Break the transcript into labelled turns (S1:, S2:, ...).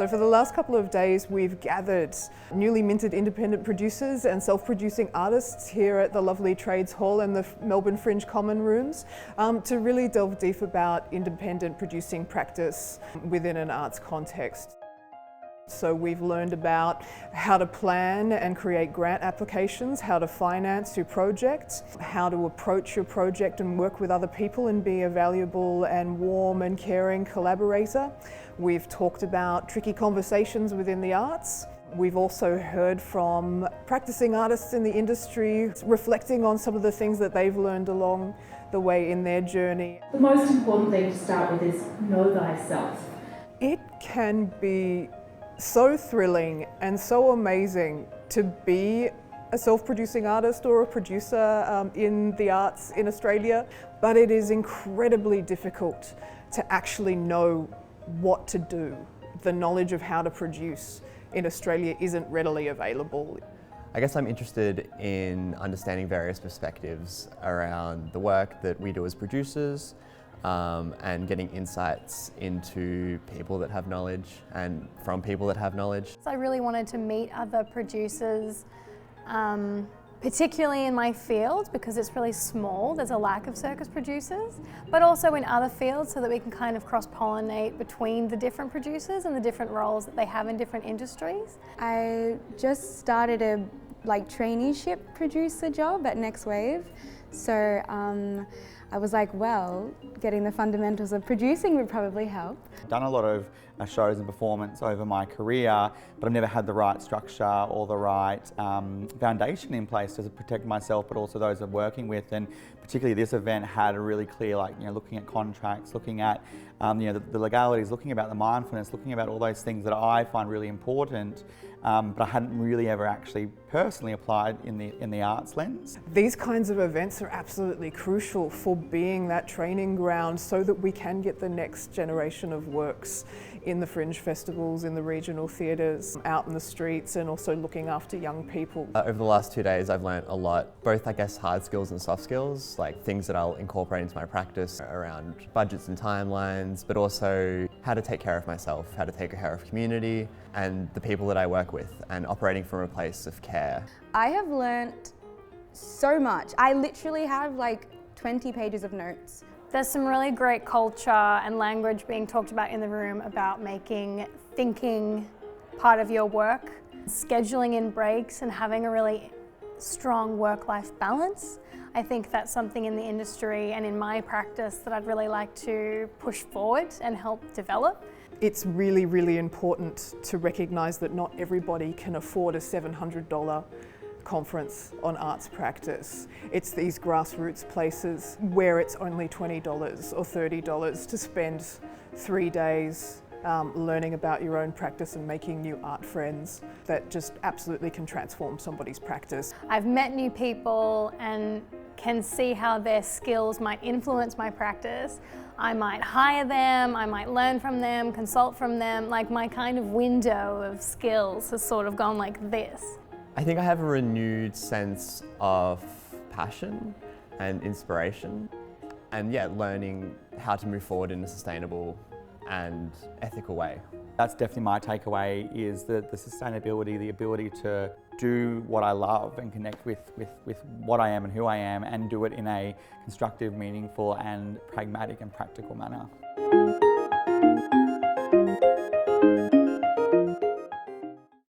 S1: So for the last couple of days, we've gathered newly minted independent producers and self-producing artists here at the lovely Trades Hall and the Melbourne Fringe Common Rooms to really delve deep about independent producing practice within an arts context. So we've learned about how to plan and create grant applications, how to finance your project, how to approach your project and work with other people and be a valuable and warm and caring collaborator. We've talked about tricky conversations within the arts. We've also heard from practicing artists in the industry, reflecting on some of the things that they've learned along the way in their journey.
S2: The most important thing to start with is know thyself.
S1: It can be so thrilling and so amazing to be a self-producing artist or a producer in the arts in Australia, but it is incredibly difficult to actually know what to do. The knowledge of how to produce in Australia isn't readily available.
S3: I guess I'm interested in understanding various perspectives around the work that we do as producers, and getting insights into people that have knowledge and from people that have knowledge.
S4: So I really wanted to meet other producers, particularly in my field because it's really small, there's a lack of circus producers, but also in other fields so that we can kind of cross-pollinate between the different producers and the different roles that they have in different industries.
S5: I just started a traineeship producer job at Next Wave, so I was like, well, getting the fundamentals of producing would probably help.
S6: I've done a lot of shows and performance over my career, but I've never had the right structure or the right foundation in place to protect myself, but also those I'm working with. And particularly this event had a really clear, looking at contracts, looking at the legalities, looking about the mindfulness, looking about all those things that I find really important, but I hadn't really ever actually personally applied in the arts lens.
S1: These kinds of events are absolutely crucial for being that training ground so that we can get the next generation of works in the fringe festivals, in the regional theatres, out in the streets, and also looking after young people.
S3: Over the last 2 days I've learnt a lot, both I guess hard skills and soft skills, like things that I'll incorporate into my practice around budgets and timelines, but also how to take care of myself, how to take care of community and the people that I work with, and operating from a place of care.
S5: I have learnt so much. I literally have 20 pages of notes.
S4: There's some really great culture and language being talked about in the room about making thinking part of your work, scheduling in breaks and having a really strong work-life balance. I think that's something in the industry and in my practice that I'd really like to push forward and help develop.
S1: It's really, really important to recognise that not everybody can afford a $700 conference on arts practice. It's these grassroots places where it's only $20 or $30 to spend 3 days learning about your own practice and making new art friends that just absolutely can transform somebody's practice.
S4: I've met new people and can see how their skills might influence my practice. I might hire them, I might learn from them, consult from them. My kind of window of skills has sort of gone like this.
S3: I think I have a renewed sense of passion and inspiration, and learning how to move forward in a sustainable and ethical way.
S6: That's definitely my takeaway, is the sustainability, the ability to do what I love and connect with what I am and who I am, and do it in a constructive, meaningful and pragmatic and practical manner.